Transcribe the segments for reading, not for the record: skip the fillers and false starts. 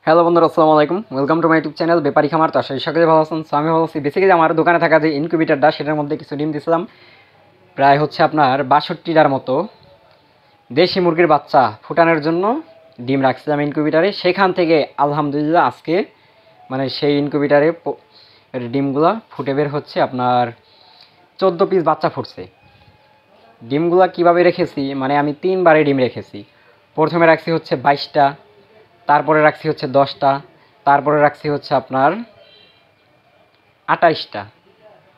Hello বন্ধুরা, আসসালামু আলাইকুম। Welcome to my YouTube channel Bepari Khamar. তো আসলে সকলে ভালো আছেন। সো আমি ভালো আছি। বেসিক্যালি আমার দোকানে থাকা যে ইনকিউবেটারটা, সেটার মধ্যে কিছু ডিম দিয়েছিলাম। প্রায় হচ্ছে আপনার ৬২টার মতো দেশি মুরগির বাচ্চা ফুটানোর জন্য ডিম রাখছিলাম ইনকিউবেটারে। সেখান থেকে আলহামদুলিল্লাহ আজকে মানে সেই ইনকিউবেটারে ডিমগুলা ফুটে বের হচ্ছে আপনার 14 পিস বাচ্চা ফুটছে। ডিমগুলা কিভাবে রেখেছি, মানে আমি 3 বারে ডিম রেখেছি। প্রথমে রাখছি হচ্ছে 22টা, তারপরে রাখছি হচ্ছে 10টা, তারপরে রাখছি হচ্ছে আপনার 28টা।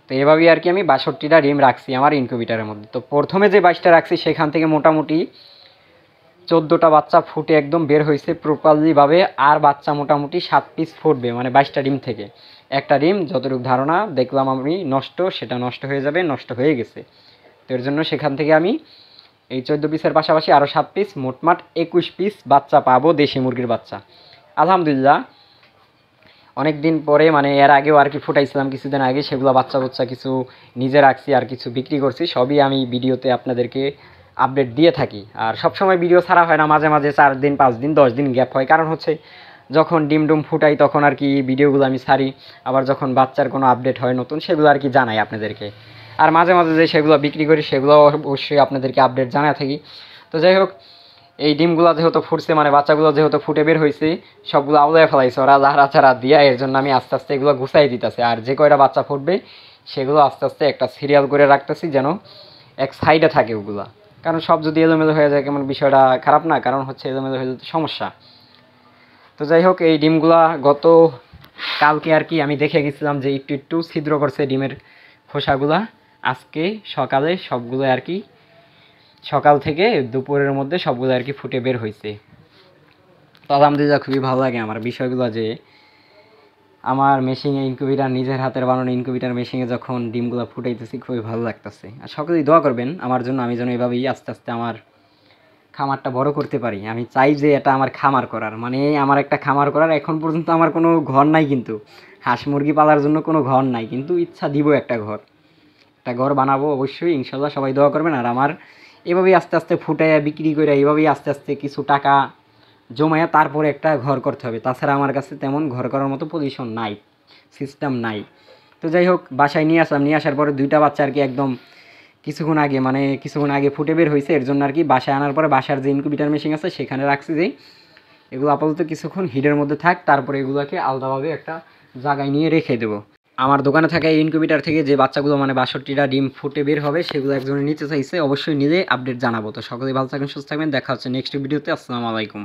তো এভাবেই আর কি আমি 62টা ডিম রাখছি আমার ইনকিউবেটারের মধ্যে। তো প্রথমে যে 22টা রাখছি সেখান থেকে মোটামুটি 14টা বাচ্চা ফুটে একদম বের হয়েছে প্রপারলিভাবে। আর বাচ্চা মোটামুটি 7 পিস ফুটবে, মানে 22টা ডিম থেকে একটা ডিম যতটুকু ধারণা দেখলাম আমি নষ্ট, সেটা নষ্ট হয়ে যাবে, নষ্ট হয়ে গেছে। তো এর জন্য সেখান থেকে আমি এই 14 পিসের পাশাপাশি আরও 7 পিস, মোটমাট 21 পিস বাচ্চা পাবো, দেশি মুরগির বাচ্চা। আলহামদুলিল্লাহ অনেক দিন পরে, মানে এর আগেও আর কি ফুটাইছিলাম কিছুদিন আগে, সেগুলো বাচ্চা বাচ্চা কিছু নিজে রাখছি আর কিছু বিক্রি করছি। সবই আমি ভিডিওতে আপনাদেরকে আপডেট দিয়ে থাকি। আর সবসময় ভিডিও ছাড়া হয় না, মাঝে মাঝে 4 দিন 5 দিন 10 দিন গ্যাপ হয়। কারণ হচ্ছে যখন ডিম ডুম ফুটাই তখন আর কি ভিডিওগুলো আমি ছাড়ি, আবার যখন বাচ্চার কোনো আপডেট হয় নতুন সেগুলো আর কি জানাই আপনাদেরকে। আর মাঝে মাঝে যে সেগুলো বিক্রি করি সেগুলো অবশ্যই আপনাদেরকে আপডেট জানায় থাকি। তো যাই হোক, এই ডিমগুলো যেহেতু ফুটছে, মানে বাচ্চাগুলো যেহেতু ফুটে বের হয়েছে, সবগুলো আউলায় ফেলাইছে ওরা লাহারা ছাড়া দিয়া। এর জন্য আমি আস্তে আস্তে এগুলো গুছাই দিতেছি। আর যে কয়টা বাচ্চা ফুটবে সেগুলো আস্তে আস্তে একটা সিরিয়াল করে রাখতেছি, যেন এক সাইডে থাকে ওগুলা। কারণ সব যদি এলোমেলো হয়ে যায় কেমন বিষয়টা খারাপ না, কারণ হচ্ছে এলোমেলো হয়ে যেতে সমস্যা। তো যাই হোক, এই ডিমগুলা গত কালকে আর কি আমি দেখে গেছিলাম যে একটু একটু ছিদ্র করছে ডিমের খোসাগুলা। আজকে সকালে সবগুলো আর কি, সকাল থেকে দুপুরের মধ্যে সবগুলো আর কি ফুটে বের হয়েছে। তো আলহামদুলিল্লাহ খুবই ভালো লাগে আমার বিষয়গুলো, যে আমার মেশিনে ইনকিউবেটার, নিজের হাতের বানানো ইনকিউবেটার মেশিনে যখন ডিমগুলো ফুটাইতেছি খুবই ভালো লাগতেছে। আর সকলেই দোয়া করবেন আমার জন্য, আমি যেন এভাবেই আস্তে আস্তে আমার খামারটা বড় করতে পারি। আমি চাই যে এটা আমার খামার করার, মানে আমার একটা খামার করার। এখন পর্যন্ত আমার কোনো ঘর নাই, কিন্তু হাঁস মুরগি পালার জন্য কোনো ঘর নাই, কিন্তু ইচ্ছা দিব একটা ঘর বানাবো অবশ্যই ইনশাল্লাহ। সবাই দোয়া করবেন। আর আমার এভাবেই আস্তে আস্তে ফুটাইয়া বিক্রি করে এইভাবেই আস্তে আস্তে কিছু টাকা জমায়া তারপরে একটা ঘর করতে হবে। তাছাড়া আমার কাছে তেমন ঘর করার মতো পজিশন নাই, সিস্টেম নাই। তো যাই হোক, বাসায় নিয়ে আসলাম। নিয়ে আসার পরে 2টা বাচ্চা আর কি একদম কিছুক্ষণ আগে ফুটে বের হয়েছে। এর জন্য আর কি বাসায় আনার পরে বাসার যে ইনকিউবেটার মেশিন আছে সেখানে রাখছি, যে এগুলো আপাতত কিছুক্ষণ হিটের মধ্যে থাক, তারপরে এগুলোকে আলাদাভাবে একটা জায়গায় নিয়ে রেখে দেবো। আমার দোকানে থাকা এই ইনকিউবেটার থেকে যে বাচ্চাগুলো, মানে 62টা ডিম ফুটে বের হবে, সেগুলো একজনে নিতে চাইছে। অবশ্যই নিজে আপডেট জানাবো। তো সকলেই ভালো থাকবেন, সুস্থ থাকবেন। দেখা হচ্ছে নেক্সট ভিডিওতে। আসসালামু আলাইকুম।